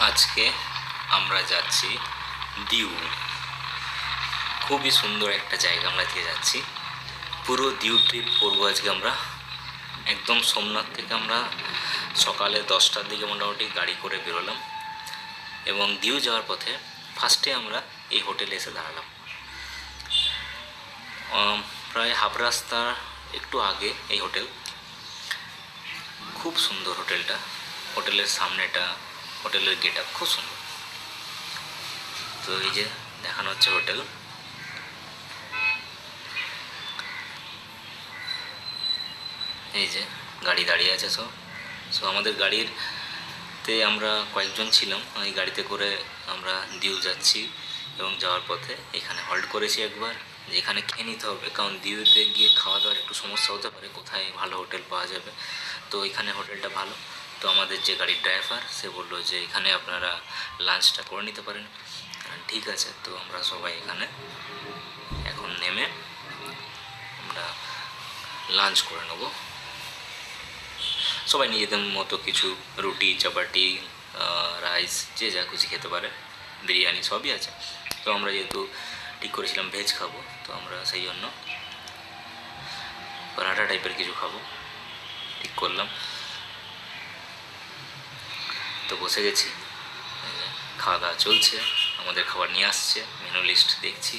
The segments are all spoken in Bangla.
আজকে আমরা যাচ্ছি দিউ। খুবই সুন্দর একটা জায়গা আমরা দিয়ে যাচ্ছি। পুরো দিউ ট্রিপ করবো আজকে আমরা। একদম সোমনাথ থেকে আমরা সকালে 10টার দিকে মোটামুটি গাড়ি করে বেরোলাম এবং দিউ যাওয়ার পথে ফার্স্টে আমরা এই হোটেলে এসে দাঁড়ালাম। প্রায় হাফ রাস্তা একটু আগে এই হোটেল। খুব সুন্দর হোটেলটা, হোটেলের সামনেটা, হোটেলের গেট আপ খুব সুন্দর। তো এই যে দেখানো হচ্ছে হোটেল। এই যে গাড়ি দাঁড়িয়ে আছে সব। আমাদের গাড়িতে আমরা কয়েকজন ছিলাম। এই গাড়িতে করে আমরা দিউ যাচ্ছি এবং যাওয়ার পথে এখানে হল্ট করেছি একবার, যে এখানে খেয়ে নিতে হবে, কারণ দিউতে গিয়ে খাওয়া দাওয়ার একটু সমস্যা হতে পারে, কোথায় ভালো হোটেল পাওয়া যাবে। তো এখানে হোটেলটা ভালো। তো আমাদের যে গাড়ির ড্রাইভার সে বললো যে এখানে আপনারা লাঞ্চটা করে নিতে পারেন। ঠিক আছে, তো আমরা সবাই এখানে এখন নেমে আমরা লাঞ্চ করে নেব। সবাই নিজেদের মতো কিছু রুটি, চাপাটি, রাইস, যে যা কিছু খেতে পারে, বিরিয়ানি সবই আছে। তো আমরা যেহেতু ঠিক করেছিলাম ভেজ খাবো, তো আমরা সেই জন্য পরাঠা টাইপের কিছু খাবো ঠিক করলাম। তো বসে গেছি, খাওয়া দাওয়া চলছে, আমাদের খাবার নিয়ে আসছে, মেনু লিস্ট দেখছি।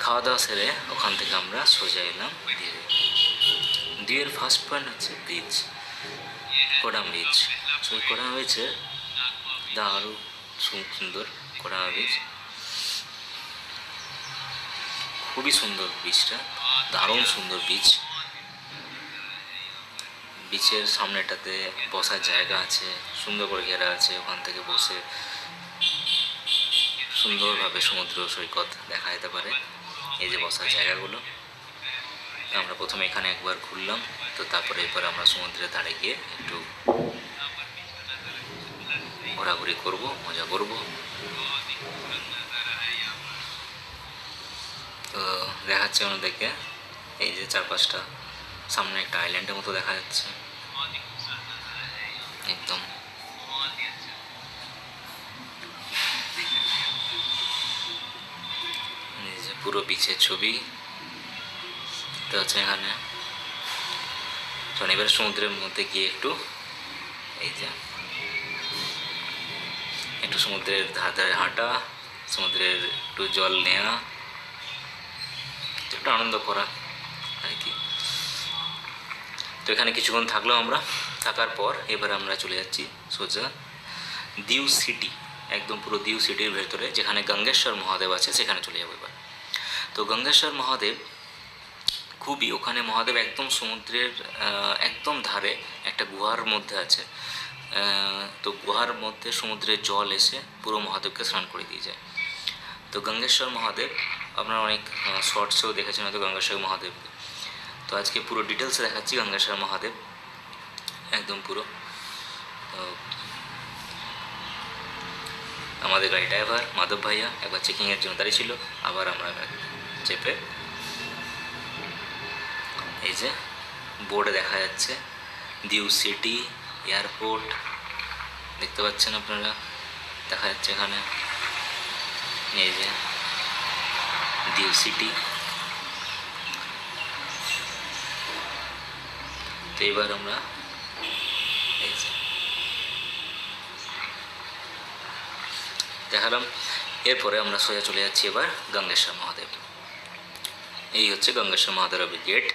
খাওয়া দাওয়া সেরে ওখান থেকে আমরা সোজা এলাম দিউয়ের ফার্স্ট পয়েন্ট হচ্ছে ব্রিজ, কোডাম ব্রিজ। ওই কোডাম ব্রিজে দারুণ সুন্দর কোডাম ব্রিজ, খুবই সুন্দর ব্রিজটা, দারুণ সুন্দর ব্রিজ। বিচের সামনেটাতে বসার জায়গা আছে, সুন্দর করে ঘেরা আছে, ওখান থেকে বসে সুন্দরভাবে সমুদ্র সৈকত দেখা যেতে পারে। এই যে বসার জায়গাগুলো, আমরা প্রথমে এখানে একবার ঘুরলাম, তো তারপরে এরপর আমরা সমুদ্রের ধারে গিয়ে একটু ঘোরাঘুরি করব, মজা করব। তো দেখাচ্ছে ওনাদেরকে এই যে চারপাশটা, সামনে একটা আইল্যান্ডের মতো দেখা যাচ্ছে একদম। এই যে পুরো বিচের ছবি দেখতে হচ্ছে এখানে। তো এবার সমুদ্রের মধ্যে গিয়ে একটু এই যে একটু সমুদ্রের ধারে ধারে হাঁটা, সমুদ্রের একটু জল নেওয়া, একটু আনন্দ করা আর কি। তো এখানে কিছুক্ষণ থাকলাম আমরা। থাকার পর এবার আমরা চলে যাচ্ছি সোজা দিউ সিটি, একদম পুরো দিউ সিটির ভেতরে যেখানে গঙ্গেশ্বর মহাদেব আছে সেখানে চলে যাবো এবার। তো গঙ্গেশ্বর মহাদেব খুবই, ওখানে মহাদেব একদম সমুদ্রের একদম ধারে একটা গুহার মধ্যে আছে। তো গুহার মধ্যে সমুদ্রের জল এসে পুরো মহাদেবকে স্নান করে দিয়ে যায়। তো গঙ্গেশ্বর মহাদেব আপনারা অনেক শর্টসেও দেখেছেন হয়তো গঙ্গেশ্বর মহাদেবকে। তো আজকে পুরো ডিটেলসে দেখাচ্ছি গঙ্গেশ্বর মহাদেব একদম পুরো। আমাদের গাড়ি ড্রাইভার মাধব ভাইয়া একবার চেকিংয়ের জন্য দাঁড়িয়ে ছিল, আবার আমরা চেপে এই যে বোর্ডে দেখা যাচ্ছে দিউ সিটি এয়ারপোর্ট, দেখতে পাচ্ছেন আপনারা, দেখা যাচ্ছে এখানে এই যে দিউ সিটি। তো এবার আমরা এই যে দেখালাম। এরপরে আমরা সোজা চলে যাচ্ছি এবার গঙ্গেশ্বর মহাদেব। এই হচ্ছে গঙ্গেশ্বর মহাদেবের গেট,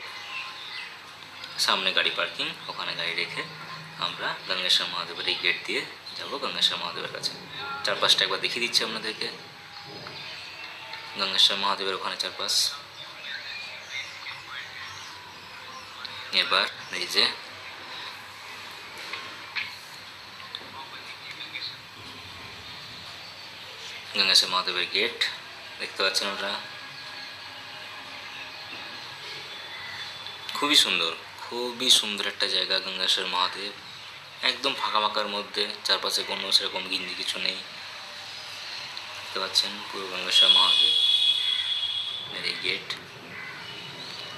সামনে গাড়ি পার্কিং, ওখানে গাড়ি রেখে আমরা গঙ্গেশ্বর মহাদেবের এই গেট দিয়ে যাব গঙ্গেশ্বর মহাদেবের কাছে। চারপাশটা একবার দেখিয়ে দিচ্ছি আপনাদেরকে, গঙ্গেশ্বর মহাদেবের ওখানে চারপাশ। এবার এই যে গঙ্গেশ্বর মহাদেবের গেট দেখতে পাচ্ছেন আপনারা, খুবই সুন্দর, খুবই সুন্দর একটা জায়গা গঙ্গেশ্বর মহাদেব, একদম ফাঁকা ফাঁকার মধ্যে, চারপাশে কোনো সেরকম গিঞ্জি কিছু নেই। দেখতে পাচ্ছেন পুরো গঙ্গেশ্বর মহাদেব এই গেট।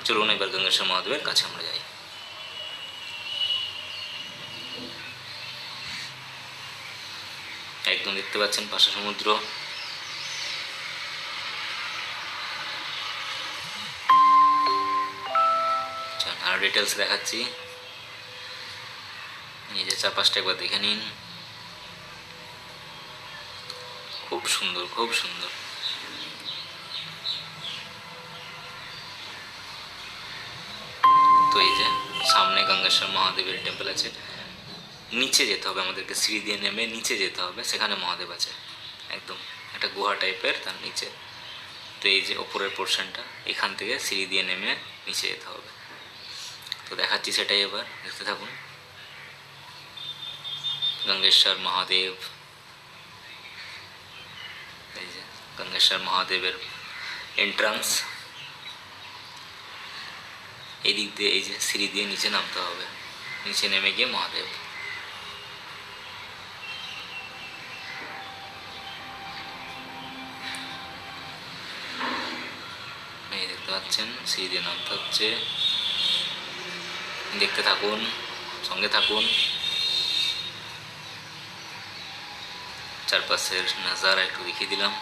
চলুন এবার গঙ্গেশ্বর মহাদেবের কাছে আমরা যাই। একদম দেখতে পাচ্ছেন পাশে সমুদ্র। আর ডিটেলস দেখাচ্ছি, এই যে চারপাশটা একবার দেখে নিন, খুব সুন্দর খুব সুন্দর। তো এই যে সামনে গঙ্গেশ্বর মহাদেবের টেম্পল আছে, নিচে যেতে হবে আমাদেরকে, সিঁড়ি দিয়ে নেমে নিচে যেতে হবে, সেখানে মহাদেব আছে একদম একটা গুহা টাইপের, তার নিচে। তো এই যে ওপরের পোর্শনটা, এখান থেকে সিঁড়ি দিয়ে নেমে নিচে যেতে হবে। তো দেখাচ্ছি সেটাই, এবার দেখতে থাকুন। গঙ্গেশ্বর মহাদেব, এই যে গঙ্গেশ্বর মহাদেবের এন্ট্রান্স। এই দিক দিয়ে এই যে সিঁড়ি দিয়ে নিচে নামতে হবে, নিচে নেমে গিয়ে মহাদেব। এই দেখতে পাচ্ছেন সিঁড়ি দিয়ে নামতে হচ্ছে, দেখতে থাকুন, সঙ্গে থাকুন। চারপাশের নাজারা একটু দেখিয়ে দিলাম।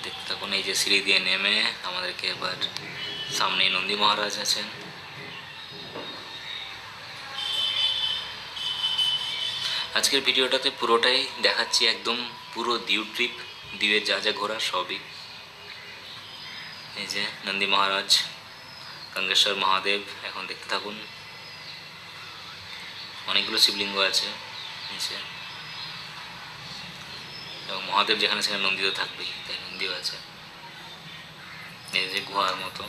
দেখতে থাকুন, এই যে সিঁড়ি দিয়ে নেমে আমাদেরকে এবার সামনে নন্দী মহারাজ আছেন। আজকের ভিডিওটাতে পুরোটাই দেখাচ্ছি, একদম পুরো দিউ ট্রিপ, দিউয়ে যা যা ঘোরা সবই। এই যে নন্দী মহারাজ, গঙ্গেশ্বর মহাদেব, এখন দেখতে থাকুন। অনেকগুলো শিবলিঙ্গ আছে নিচে, এবং মহাদেব যেখানে সেখানে নন্দী তো থাকবেই, তাই নন্দীও আছে। এই যে গুহার মতো,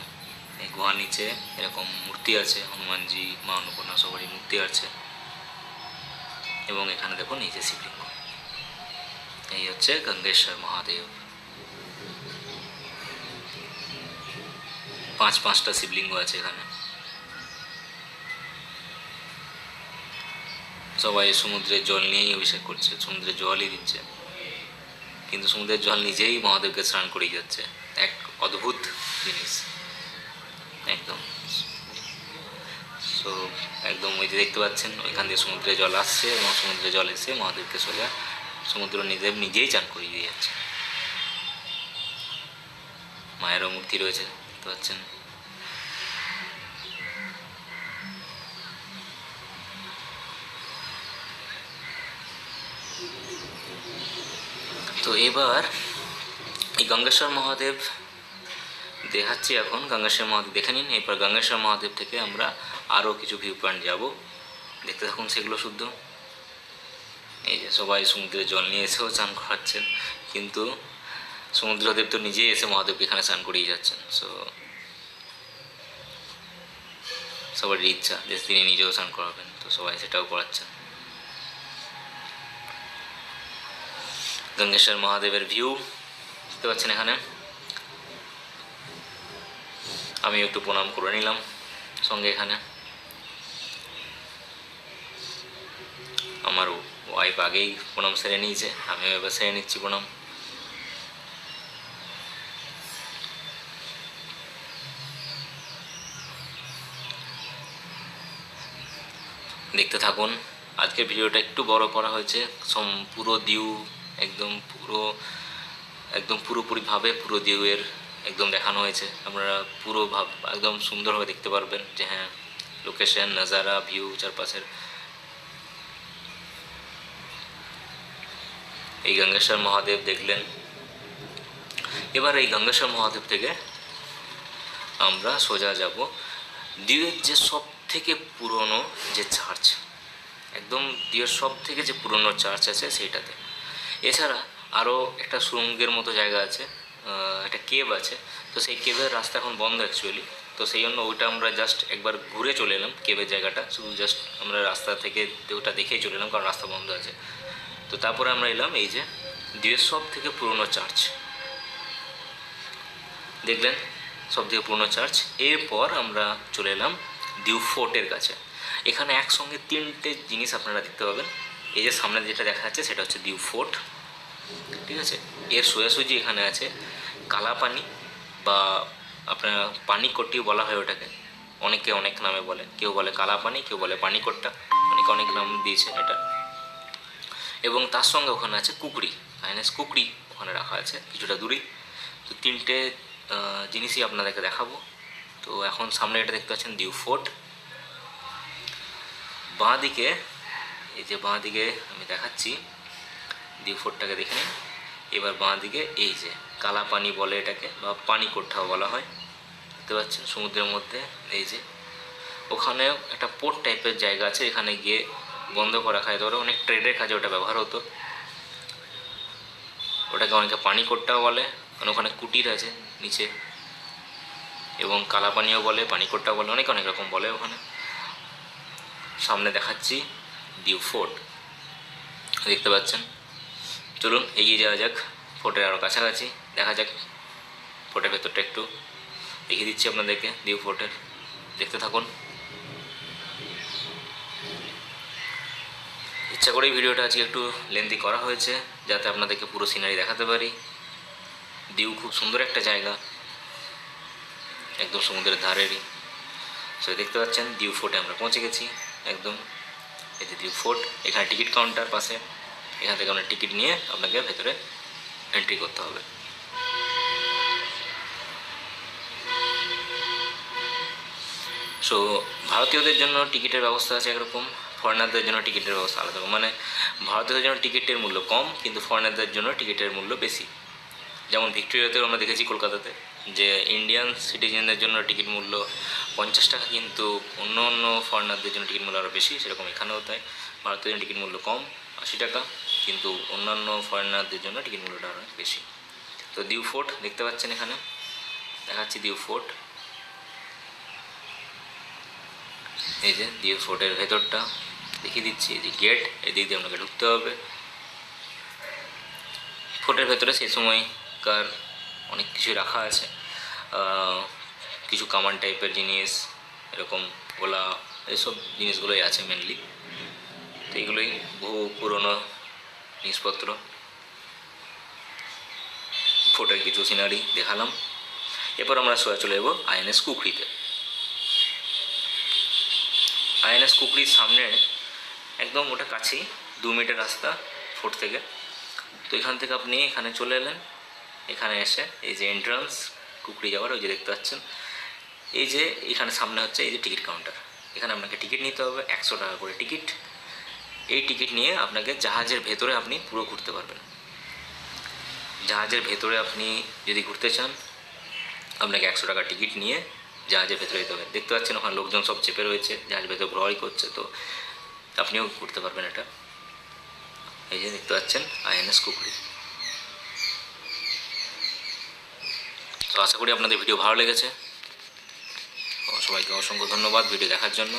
এই গুহার নিচে এরকম মূর্তি আছে, হনুমানজি, মা অন্নপূর্ণা সবারই মূর্তি আছে, এবং এখানে দেখুন এই যে শিবলিঙ্গ। এই হচ্ছে গঙ্গেশ্বর মহাদেব, পাঁচটা শিবলিঙ্গ আছে এখানে। সবাই সমুদ্রের জল নিয়েই অভিষেক করছে, সমুদ্রের জলই দিচ্ছে, কিন্তু সমুদ্রের জল নিজেই মহাদেবকে স্নান করিয়ে যাচ্ছে। এক অদ্ভুত জিনিস একদম। সো একদম ওই যে দেখতে পাচ্ছেন, ওইখান দিয়ে সমুদ্রে জল আসছে, এবং সমুদ্রে জল এসে মহাদেবকে সোজা সমুদ্র নিজেই চান করিয়ে দিয়ে যাচ্ছে। মায়েরও মূর্তি রয়েছে দেখতে পাচ্ছেন। তো এবার এই গঙ্গেশ্বর মহাদেব দেখাচ্ছি, এখন গঙ্গেশ্বর মহাদেব দেখে নিন। এরপর গঙ্গেশ্বর মহাদেব থেকে আমরা আরও কিছু ভিউ পয়েন্ট যাব, দেখতে থাকুন সেগুলো শুদ্ধ। এই যে সবাই সমুদ্রের জল নিয়ে এসেও স্নান করাচ্ছেন, কিন্তু সমুদ্রদেব তো নিজেই এসে মহাদেবকে এখানে স্নান করিয়ে যাচ্ছেন। সো সবারই ইচ্ছা যে তিনি নিজেও স্নান করাবেন, তো সবাই সেটাও করাচ্ছেন। গঙ্গেশ্বর মহাদেবের ভিউ দেখতে পাচ্ছেন এখানে। আমি একটু প্রণাম করে নিলাম সঙ্গে এখানে। আমার ওয়াইফ আগেই প্রণাম সেরে নিয়েছে, আমিও এবার সেরে নিচ্ছি প্রণাম। দেখতে থাকুন। আজকের ভিডিওটা একটু বড় করা হয়েছে, পুরো দিউ একদম পুরোপুরিভাবে পুরো দিউয়ের একদম দেখানো হয়েছে। আপনারা পুরো একদম সুন্দরভাবে দেখতে পারবেন যে হ্যাঁ, লোকেশন, নাজারা, ভিউ, চারপাশের। এই গঙ্গেশ্বর মহাদেব দেখলেন। এবার এই গঙ্গেশ্বর মহাদেব থেকে আমরা সোজা যাব দিউয়ের যে সব থেকে পুরনো যে চার্চ, একদম দিউয়ের সব থেকে যে পুরনো চার্চ আছে সেইটাতে। এছাড়া আরও একটা সুড়ঙ্গের মতো জায়গা আছে, একটা কেভ আছে। তো সেই কেভের রাস্তা এখন বন্ধ অ্যাকচুয়ালি, তো সেই জন্য ওইটা আমরা জাস্ট একবার ঘুরে চলে এলাম। কেভের জায়গাটা শুধু জাস্ট আমরা রাস্তা থেকে ওটা দেখেই চলে এলাম, কারণ রাস্তা বন্ধ আছে। তো তারপরে আমরা এলাম এই যে দিউয়ের সব থেকে পুরনো চার্চ, দেখলেন সব থেকে পুরনো চার্চ। এরপর আমরা চলে এলাম দিউ ফোর্টের কাছে। এখানে একসঙ্গে তিনটে জিনিস আপনারা দেখতে পাবেন। এই যে সামনে যেটা দেখা যাচ্ছে সেটা হচ্ছে দিউ ফোর্ট, ঠিক আছে। এর সোজাসুজি এখানে আছে কালাপানি, বা আপনার পানিকটি বলা হয় ওটাকে, অনেকে অনেক নামে বলে, কেউ বলে কালাপানি, কেউ বলে পানিকোট্টা, অনেকে অনেক নাম দিয়েছে এটা। এবং তার সঙ্গে ওখানে আছে কুকরি, আইএনএস কুকরি ওখানে রাখা আছে কিছুটা দূরেই। তো তিনটে জিনিসই আপনাদেরকে দেখাবো। তো এখন সামনে এটা দেখতে পাচ্ছেন দিউ ফোর্ট। বাঁ দিকে, এই যে বাঁ দিকে আমি দেখাচ্ছি, দিউ ফোর্টটাকে দেখে নিন। এবার বাঁ দিকে এই যে কালাপানি বলে এটাকে, বা পানিকোট্টাও বলা হয়, দেখতে পাচ্ছেন সমুদ্রের মধ্যে। এই যে ওখানেও একটা পোর্ট টাইপের জায়গা আছে, এখানে গিয়ে বন্ধ করে রাখা যেতে পারে, অনেক ট্রেডের কাজে ওটা ব্যবহার হতো। ওটাকে অনেকে পানিকোট্টাও বলে, কারণ ওখানে কুটির আছে নিচে, এবং কালাপানিও বলে, পানিকোট্টাও বলে, অনেক অনেক রকম বলে ওখানে। সামনে দেখাচ্ছি দিউ ফোর্ট, দেখতে পাচ্ছেন। চলুন এগিয়ে যাওয়া যাক ফোর্টের আরও কাছাকাছি, দেখা যাক ফোর্টের ভেতরটা একটু দেখিয়ে দিচ্ছি আপনাদেরকে। দিউ ফোর্টের দেখতে থাকুন। ইচ্ছা করেই ভিডিওটা আজকে একটু লেন্থি করা হয়েছে, যাতে আপনাদেরকে পুরো সিনারি দেখাতে পারি। দিউ খুব সুন্দর একটা জায়গা, একদম সমুদ্রের ধারেরই। সো দেখতে পাচ্ছেন দিউ ফোর্টে আমরা পৌঁছে গেছি একদম। এই যে দিউ ফোর্ট, এখানে টিকিট কাউন্টার পাশে, এখান থেকে আপনার টিকিট নিয়ে আপনাকে ভেতরে এন্ট্রি করতে হবে। সো ভারতীয়দের জন্য টিকিটের ব্যবস্থা আছে একরকম, ফরেনারদের জন্য টিকিটের ব্যবস্থা আলাদা রকম। মানে ভারতীয়দের জন্য টিকিটের মূল্য কম, কিন্তু ফরেনারদের জন্য টিকিটের মূল্য বেশি। যেমন ভিক্টোরিয়াতেও আমরা দেখেছি কলকাতাতে, যে ইন্ডিয়ান সিটিজেনদের জন্য টিকিট মূল্য 50 টাকা, কিন্তু অন্য অন্য ফরেনারদের জন্য টিকিট মূল্য আরও বেশি। সেরকম এখানেও তাই, ভারতীয় জন্য টিকিট মূল্য কম 80 টাকা, কিন্তু অন্যান্য ফরেনারদের জন্য টিকিট মূল্যটা আরও বেশি। তো দিউ ফোর্ট দেখতে পাচ্ছেন, এখানে দেখাচ্ছি দিউ ফোর্ট। এই যে দিউ ফোর্টের ভেতরটা দেখিয়ে দিচ্ছি। এই যে গেট, এদিক দিয়ে আপনাকে ঢুকতে হবে ফোর্টের ভেতরে। সেই সময়কার অনেক কিছু রাখা আছে, কিছু কামান টাইপের জিনিস, এরকম গোলা, এসব জিনিসগুলোই আছে মেনলি। তো এইগুলোই বহু পুরনো জিনিসপত্র। ফোর্টের কিছু সিনারি দেখালাম। এরপর আমরা সোজা চলে যাবো আইএনএস কুকরিতে। আইএনএস কুকরির সামনে একদম ওটা কাছেই, 2 মিনিটের রাস্তা ফোর্ট থেকে। তো এখান থেকে আপনি এখানে চলে এলেন, এখানে এসে এই যে এন্ট্রান্স কুকরি যাওয়ার, ওই যে দেখতে পাচ্ছেন, এই যে এখানে সামনে হচ্ছে এই যে টিকিট কাউন্টার। এখানে আপনাকে টিকিট নিতে হবে, 100 টাকা করে টিকিট। এই টিকিট নিয়ে আপনাকে জাহাজের ভেতরে আপনি পুরো ঘুরতে পারবেন। জাহাজের ভেতরে আপনি যদি ঘুরতে চান, আপনাকে 100 টাকা টিকিট নিয়ে জাহাজের ভেতরে যেতে হবে। দেখতে পাচ্ছেন ওখানে লোকজন সব চেপে রয়েছে, জাহাজের ভেতরে ঘোরাঘুরি করছে, তো আপনিও ঘুরতে পারবেন এটা। এই যে দেখতে পাচ্ছেন আইএনএস কুকরি। তো আশা করি আপনাদের ভিডিও ভালো লেগেছে। সবাইকে অসংখ্য ধন্যবাদ ভিডিও দেখার জন্য।